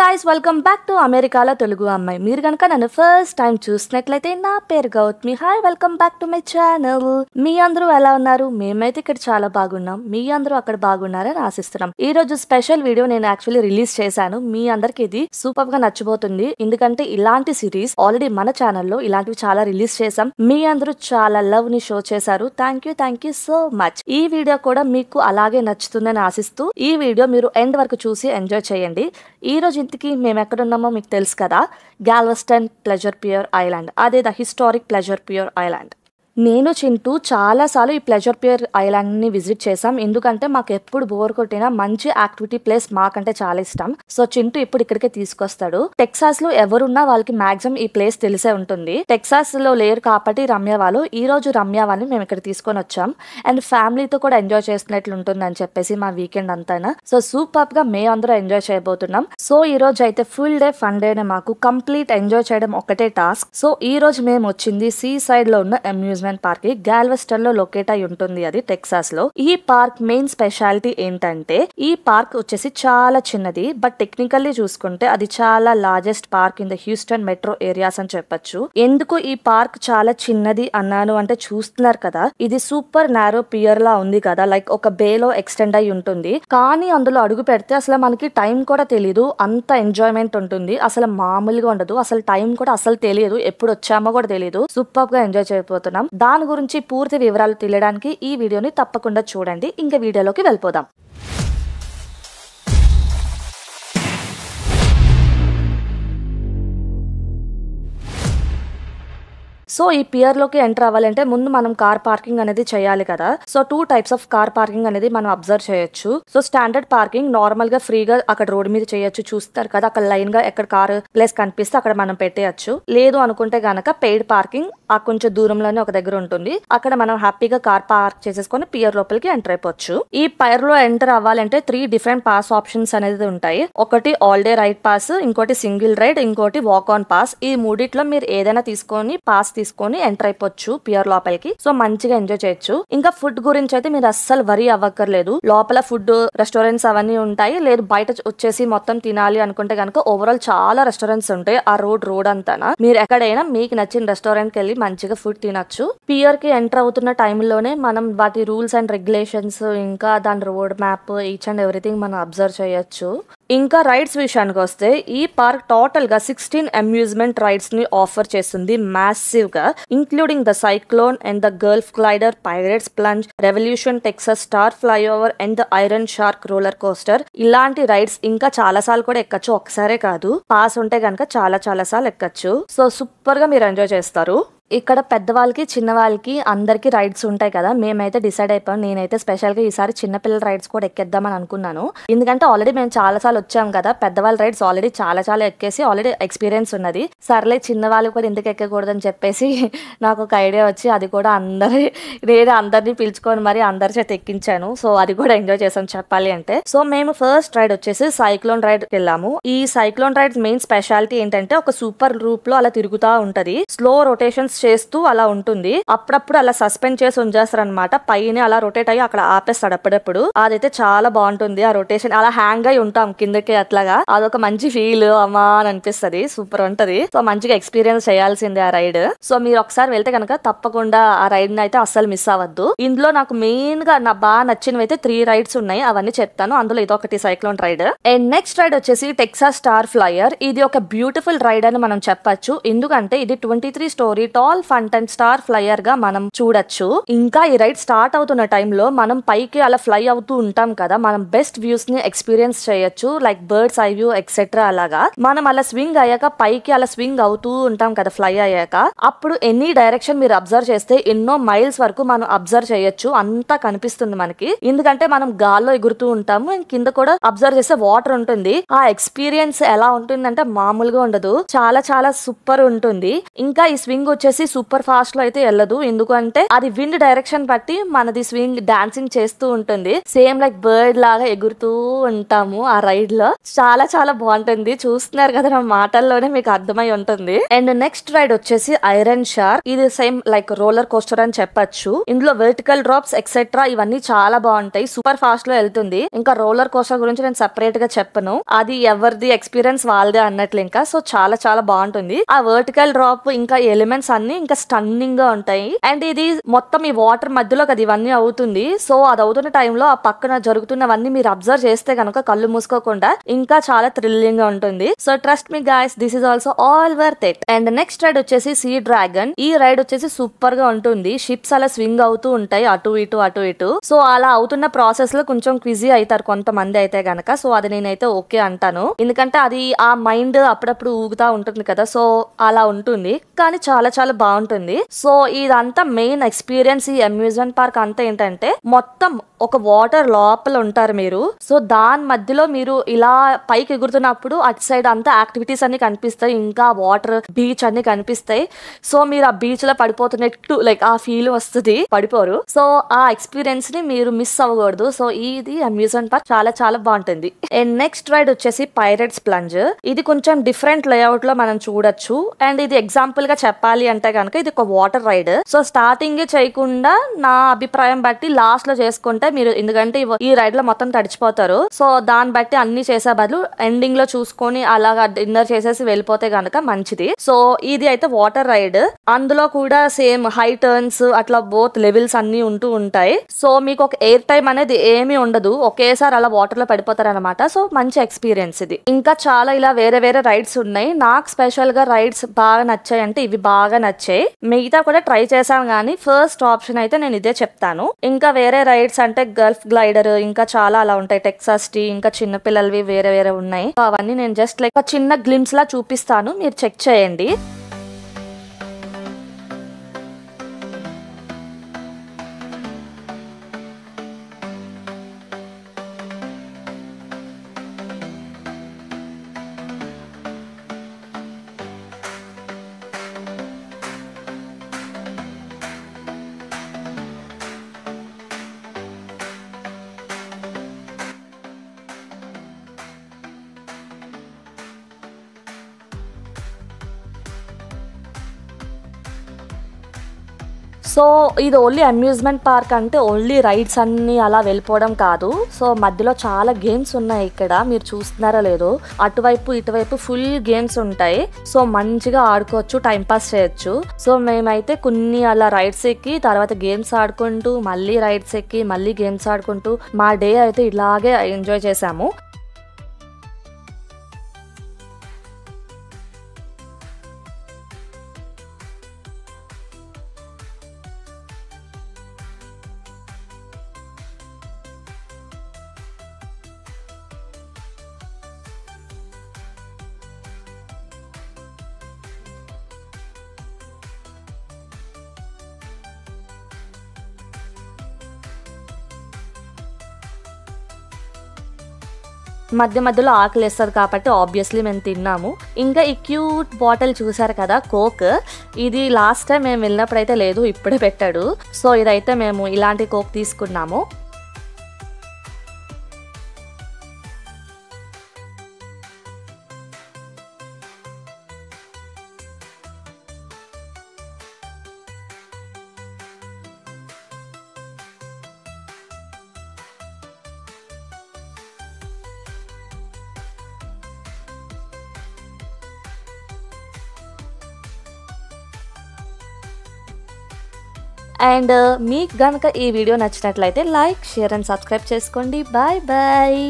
guys, welcome back to అమెరికాలో తెలుగు అమ్మాయి. మీరు గనుక నన్ను ఫస్ట్ టైం చూసినట్లయితే నా పేరు Gautami. Hi, welcome back to my channel. మీ అందరూ ఎలా ఉన్నారు? మేమైతే ఇక్కడ చాలా బాగున్నాం. మీ అందరూ అక్కడ బాగున్నారని ఆశిస్తున్నాం. ఈ రోజు స్పెషల్ వీడియో నేను యాక్చువల్లీ రిలీజ్ చేశాను. మీ అందరికి ఇది సూపర్ గా నచ్చబోతుంది. ఎందుకంటే ఇలాంటి సిరీస్ ఆల్రెడీ మన ఛానల్లో ఇలాంటివి చాలా రిలీజ్ చేసాం. మీ అందరూ చాలా లవ్ ని షో చేశారు. Thank you so much. ఈ వీడియో కూడా మీకు అలాగే నచ్చుతుందని ఆశిస్తూ ఈ వీడియో మీరు ఎండ్ వరకు చూసి ఎంజాయ్ చేయండి. ఈ రోజు ఇంతకీ మేము ఎక్కడున్నామో మీకు తెలుసు కదా, గాల్వెస్టన్ ప్లెజర్ పియర్ ఐలాండ్. అదే the historic pleasure pier island. నేను చింటూ చాలాసార్లు ఈ ప్లెజర్ పియర్ ఐలాండ్ని విజిట్ చేసాం. ఎందుకంటే మాకు ఎప్పుడు బోర్ కొట్టినా మంచి యాక్టివిటీ ప్లేస్ మాకంటే చాలా ఇష్టం. సో చింటూ ఇప్పుడు ఇక్కడికే తీసుకొస్తాడు. టెక్సాస్ లో ఎవరున్నా వాళ్ళకి మాక్సిమం ఈ ప్లేస్ తెలిసే ఉంటుంది. టెక్సాస్ లో లేరు కాబట్టి రమ్య వాళ్ళు, ఈ రోజు రమ్య వాళ్ళని మేము ఇక్కడ తీసుకొని వచ్చాం. అండ్ ఫ్యామిలీతో కూడా ఎంజాయ్ చేసినట్లు ఉంటుంది అని చెప్పేసి మా వీకెండ్ అంతా. సో సూపర్ గా మేము అందరూ ఎంజాయ్ చేయబోతున్నాం. సో ఈ రోజు అయితే ఫుల్ డే ఫన్ డేనే, మాకు కంప్లీట్ ఎంజాయ్ చేయడం ఒకటే టాస్క్. సో ఈ రోజు మేము వచ్చింది సీ సైడ్ లో ఉన్న అమ్యూజ్మెంట్ పార్క్. గాల్వెస్టన్ లో లొకేట్ అయి ఉంటుంది, అది టెక్సాస్ లో. ఈ పార్క్ మెయిన్ స్పెషాలిటీ ఏంటంటే ఈ పార్క్ వచ్చేసి చాలా చిన్నది, బట్ టెక్నికల్లీ చూసుకుంటే అది చాలా largest park in the Houston metro areas అని చెప్పొచ్చు. ఎందుకు ఈ పార్క్ చాలా చిన్నది అన్నాను అంటే, చూస్తున్నారు కదా, ఇది సూపర్ నారో పియర్ లా ఉంది కదా, లైక్ ఒక బేలో ఎక్స్టెండ్ అయి ఉంటుంది. కానీ అందులో అడుగు పెడితే అసలు మనకి టైం కూడా తెలియదు, అంత ఎంజాయ్మెంట్ ఉంటుంది. అసలు మామూలుగా ఉండదు, అసలు టైం కూడా అసలు తెలియదు, ఎప్పుడు వచ్చామో కూడా తెలియదు. సూపర్ గా ఎంజాయ్ చేయబోతున్నాం. దాని గురించి పూర్తి వివరాలు తెలియడానికి ఈ వీడియోని తప్పకుండా చూడండి. ఇంకా వీడియోలోకి వెళ్ళిపోదాం. సో ఈ పియర్ లోకి ఎంటర్ అవ్వాలంటే ముందు మనం కార్ పార్కింగ్ అనేది చేయాలి కదా. So 2 types of car parking అనేది మనం అబ్జర్వ్ చేయొచ్చు. సో స్టాండర్డ్ పార్కింగ్ నార్మల్ గా ఫ్రీగా అక్కడ రోడ్ మీద చేయొచ్చు. చూస్తారు కదా, అక్కడ లైన్ గా ఎక్కడ కార్ ప్లేస్ కనిపిస్తే అక్కడ మనం పెట్టేయచ్చు. లేదు అనుకుంటే గనక పెయిడ్ పార్కింగ్ ఆ కొంచెం దూరంలోనే ఒక దగ్గర ఉంటుంది. అక్కడ మనం హ్యాపీగా కార్ పార్క్ చేసేసుకొని పియర్ లోపలికి ఎంటర్ అయిపోవచ్చు. ఈ పియర్ లో ఎంటర్ అవ్వాలంటే 3 డిఫరెంట్ పాస్ ఆప్షన్స్ అనేది ఉంటాయి. ఒకటి ఆల్ డే రైడ్ పాస్, ఇంకోటి సింగిల్ రైడ్, ఇంకోటి వాక్ ఆన్ పాస్. ఈ మూడిట్లో మీరు ఏదైనా తీసుకొని పాస్ తీసుకొని ఎంటర్ అయిపోవచ్చు పియర్ లోపలికి. సో మంచిగా ఎంజాయ్ చేయొచ్చు. ఇంకా ఫుడ్ గురించి అయితే మీరు అస్సలు వరీ అవ్వక్కర్లేదు. లోపల ఫుడ్ రెస్టారెంట్స్ అవన్నీ ఉంటాయి. లేదు బయట వచ్చేసి మొత్తం తినాలి అనుకుంటే కనుక ఓవరాల్ చాలా రెస్టారెంట్స్ ఉంటాయి ఆ రోడ్ అంతా. మీరు ఎక్కడైనా మీకు నచ్చిన రెస్టారెంట్ కి వెళ్ళి మంచిగా ఫుడ్ తినొచ్చు. పియర్ కి ఎంటర్ అవుతున్న టైంలోనే మనం వాటి రూల్స్ అండ్ రెగ్యులేషన్స్, ఇంకా దాని road map, each and everything మనం అబ్జర్వ్ చేయొచ్చు. ఇంకా రైడ్స్ విషయానికి వస్తే ఈ పార్క్ టోటల్ గా 16 అమ్యూజ్మెంట్ రైడ్స్ ని ఆఫర్ చేస్తుంది మాసివ్ గా, including the cyclone and the Gulf glider, pirates plunge, revolution Texas star flyover and the iron shark roller coaster. ఇలాంటి రైడ్స్ ఇంకా చాలా సార్లు కూడా ఎక్కచ్చు, ఒకసారే కాదు. పాస్ ఉంటే కనుక చాలా సార్లు ఎక్కచ్చు. సో సూపర్ గా మీరు ఎంజాయ్ చేస్తారు. ఇక్కడ పెద్దవాళ్ళకి చిన్నవాళ్ళకి అందరికి రైడ్స్ ఉంటాయి కదా. మేమైతే డిసైడ్ అయిపోయాం, నేనైతే స్పెషల్ గా ఈసారి చిన్నపిల్లల రైడ్స్ కూడా ఎక్కేద్దామని అనుకున్నాను. ఎందుకంటే ఆల్రెడీ మేము చాలా సార్లు వచ్చాం కదా, పెద్దవాళ్ళ రైడ్స్ ఆల్రెడీ చాలా ఎక్కేసి ఆల్రెడీ ఎక్స్పీరియన్స్ ఉన్నది. సర్లే చిన్నవాళ్ళు కూడా ఎందుకు ఎక్కకూడదని చెప్పేసి నాకు ఒక ఐడియా వచ్చి అది కూడా నేను అందరినీ పిలుచుకొని మరి అందరి చేత ఎక్కించాను. సో అది కూడా ఎంజాయ్ చేసాం చెప్పాలి అంటే. సో మేము ఫస్ట్ రైడ్ వచ్చేసి సైక్లోన్ రైడ్ వెళ్ళాము. ఈ సైక్లోన్ రైడ్ మెయిన్ స్పెషాలిటీ ఏంటంటే ఒక సూపర్ రూప్ లో అలా తిరుగుతా ఉంటది, స్లో రొటేషన్స్ చేస్తూ అలా ఉంటుంది. అప్పుడప్పుడు అలా సస్పెండ్ చేసి ఉంచేస్తారు అనమాట, పైన అలా రొటేట్ అయ్యి అక్కడ ఆపేస్తాడు అప్పుడప్పుడు. అదైతే చాలా బాగుంటుంది. ఆ రొటేషన్ అలా హ్యాంగ్ అయి ఉంటాం కిందకి, అట్లాగా అదొక మంచి ఫీల్ అమ్మా అని అనిపిస్తుంది. సూపర్ ఉంటది. సో మంచిగా ఎక్స్పీరియన్స్ చేయాల్సిందే ఆ రైడ్. సో మీరు ఒకసారి వెళ్తే కనుక తప్పకుండా ఆ రైడ్ ని అయితే అస్సలు మిస్ అవ్వద్దు. ఇందులో నాకు మెయిన్ గా బాగా నచ్చినవి అయితే 3 రైడ్స్ ఉన్నాయి, అవన్నీ చెప్తాను. అందులో ఇదొకటి cyclone ride. And next ride వచ్చేసి టెక్సాస్ స్టార్ ఫ్లైయర్. ఇది ఒక బ్యూటిఫుల్ రైడ్ అని మనం చెప్పొచ్చు. ఎందుకంటే ఇది 23 స్టోరీ టాల్ ఫంటన్ స్టార్ ఫ్లైయర్ గా మనం చూడొచ్చు. ఇంకా ఈ రైడ్ స్టార్ట్ అవుతున్న టైంలో మనం పైకి అలా ఫ్లై అవుతూ ఉంటాం కదా, మనం బెస్ట్ వ్యూస్ ని ఎక్స్పీరియన్స్ చేయొచ్చు, like bird's eye view etcetera. అలాగా మనం అలా స్వింగ్ అయ్యాక పైకి అలా స్వింగ్ అవుతూ ఉంటాం కదా ఫ్లై అయ్యాక, అప్పుడు ఎనీ డైరెక్షన్ మీరు అబ్జర్వ్ చేస్తే ఎన్నో మైల్స్ వరకు మనం అబ్జర్వ్ చేయొచ్చు. అంతా కనిపిస్తుంది మనకి, ఎందుకంటే మనం గాల్లో ఎగురుతూ ఉంటాము. కింద కూడా అబ్జర్వ్ చేస్తే వాటర్ ఉంటుంది. ఆ ఎక్స్పీరియన్స్ ఎలా ఉంటుందంటే మామూలుగా ఉండదు, చాలా సూపర్ ఉంటుంది. ఇంకా ఈ స్వింగ్ వచ్చేసి వచ్చేసి సూపర్ ఫాస్ట్ లో అయితే వెళ్ళదు, ఎందుకంటే అది విండ్ డైరెక్షన్ బట్టి మనది స్వింగ్ డాన్సింగ్ చేస్తూ ఉంటుంది. సేమ్ లైక్ బర్డ్ లాగా ఎగురుతూ ఉంటాము ఆ రైడ్ లో. చాలా చాలా బాగుంటుంది, చూస్తున్నారు కదా నా మాటల్లోనే మీకు అర్థమై ఉంటుంది. అండ్ నెక్స్ట్ రైడ్ వచ్చేసి ఐరన్ షార్క్. ఇది సేమ్ లైక్ రోలర్ కోస్టర్ అని చెప్పొచ్చు. ఇందులో వర్టికల్ డ్రాప్స్ ఎక్సెట్రా ఇవన్నీ చాలా బాగుంటాయి, సూపర్ ఫాస్ట్ లో వెళ్తుంది. ఇంకా రోలర్ కోస్టర్ గురించి నేను సెపరేట్ గా చెప్పను, అది ఎవరిది ఎక్స్పీరియన్స్ వాళ్ళదే అన్నట్లు. ఇంకా సో చాలా చాలా బాగుంటుంది. ఆ వర్టికల్ డ్రాప్ ఇంకా ఎలిమెంట్స్ అన్ని ఇంకా స్టన్నింగ్ గా ఉంటాయి. అండ్ ఇది మొత్తం ఈ వాటర్ మధ్యలో కదా ఇవన్నీ అవుతుంది. సో అది అవుతున్న టైంలో ఆ పక్కన జరుగుతున్నవన్నీ మీరు అబ్జర్వ్ చేస్తే కనుక కళ్ళు మూసుకోకుండా ఇంకా చాలా థ్రిల్లింగ్ గా ఉంటుంది. So trust me guys, this is also all worth it. And next ride వచ్చేసి సీ డ్రాగన్. ఈ రైడ్ వచ్చేసి సూపర్ గా ఉంటుంది. షిప్స్ అలా స్వింగ్ అవుతూ ఉంటాయి అటు ఇటు అటు ఇటు. సో అలా అవుతున్న ప్రాసెస్ లో కొంచెం క్విజీ అవుతారు కొంతమంది అయితే గనక. సో అది నేనైతే ఓకే అంటాను, ఎందుకంటే అది ఆ మైండ్ అప్పుడప్పుడు ఊగుతా ఉంటుంది కదా, సో అలా ఉంటుంది. కానీ చాలా చాలా బాగుంటుంది. సో ఇదంతా మెయిన్ ఎక్స్పీరియన్స్ ఈ అమ్యూజ్మెంట్ పార్క్ అంతా ఏంటంటే మొత్తం ఒక వాటర్ లోపల ఉంటారు మీరు. సో దాని మధ్యలో మీరు ఇలా పైకి ఎగురుతున్నప్పుడు అటు సైడ్ అంతా యాక్టివిటీస్ అన్ని కనిపిస్తాయి, ఇంకా వాటర్ బీచ్ అన్ని కనిపిస్తాయి. సో మీరు ఆ బీచ్ లో పడిపోతున్నట్టు లైక్ ఆ ఫీల్ వస్తుంది, పడిపోరు. సో ఆ ఎక్స్పీరియన్స్ ని మీరు మిస్ అవ్వకూడదు. సో ఇది అమ్యూజ్మెంట్ పార్క్ చాలా చాలా బాగుంటుంది. అండ్ నెక్స్ట్ రైడ్ వచ్చేసి పైరేట్స్ ప్లంజ్. ఇది కొంచెం డిఫరెంట్ లేఅవుట్ లో మనం చూడొచ్చు. అండ్ ఇది ఎగ్జాంపుల్ గా చెప్పాలి అంటే కనుక ఇది ఒక వాటర్ రైడ్. సో స్టార్టింగ్ చేయకుండా నా అభిప్రాయం బట్టి లాస్ట్ లో చేసుకుంటే మీరు, ఎందుకంటే ఈ రైడ్ లో మొత్తం తడిచిపోతారు. సో దాన్ని బట్టి అన్ని చేసే బదులు ఎండింగ్ లో చూసుకొని అలాగా డిన్నర్ చేసేసి వెళ్ళిపోతే గనక మంచిది. సో ఇది అయితే వాటర్ రైడ్, అందులో కూడా సేమ్ హై టర్న్స్ అట్లా బోత్ లెవెల్స్ అన్ని ఉంటూ ఉంటాయి. సో మీకు ఒక ఎయిర్ టైం అనేది ఏమీ ఉండదు, ఒకేసారి అలా వాటర్ లో పడిపోతారు అనమాట. సో మంచి ఎక్స్పీరియన్స్ ఇది. ఇంకా చాలా ఇలా వేరే వేరే రైడ్స్ ఉన్నాయి. నాకు స్పెషల్ గా రైడ్స్ బాగా నచ్చాయి అంటే ఇవి బాగా నచ్చాయి. మిగతా కూడా ట్రై చేశాను కానీ ఫస్ట్ ఆప్షన్ అయితే నేను ఇదే చెప్తాను. ఇంకా వేరే రైడ్స్ అంటే గల్ఫ్ గ్లైడర్ ఇంకా చాలా అలా ఉంటాయి, టెక్సాస్ టీ ఇంకా చిన్న పిల్లలవి వేరే వేరే ఉన్నాయి. అవన్నీ నేను జస్ట్ లైక్ చిన్న గ్లిమ్స్ లా చూపిస్తాను, మీరు చెక్ చేయండి. సో ఇది ఓన్లీ అమ్యూజ్మెంట్ పార్క్ అంటే ఓన్లీ రైడ్స్ అన్ని అలా వెళ్ళిపోవడం కాదు. సో మధ్యలో చాలా గేమ్స్ ఉన్నాయి ఇక్కడ, మీరు చూస్తున్నారో లేదో. అటువైపు ఇటువైపు ఫుల్ గేమ్స్ ఉంటాయి. సో మంచిగా ఆడుకోవచ్చు, టైం పాస్ చేయొచ్చు. సో మేమైతే కొన్ని అలా రైడ్స్ ఎక్కి తర్వాత గేమ్స్ ఆడుకుంటూ మళ్ళీ రైడ్స్ ఎక్కి మళ్ళీ గేమ్స్ ఆడుకుంటూ మా డే అయితే ఇలాగే ఎంజాయ్ చేసాము. మధ్య మధ్యలో ఆకలి వేస్తుంది కాబట్టి ఆబ్వియస్లీ మేము తిన్నాము. ఇంకా ఈ క్యూట్ బాటిల్ చూసారు కదా కోక్, ఇది లాస్ట్ టైం మేము వెళ్ళినప్పుడు అయితే లేదు, ఇప్పుడే పెట్టాడు. సో ఇదైతే మేము ఇలాంటి కోక్ తీసుకున్నాము. అండ్ మీకు గనుక ఈ వీడియో నచ్చినట్లయితే లైక్, షేర్ అండ్ సబ్స్క్రైబ్ చేసుకోండి. Bye bye.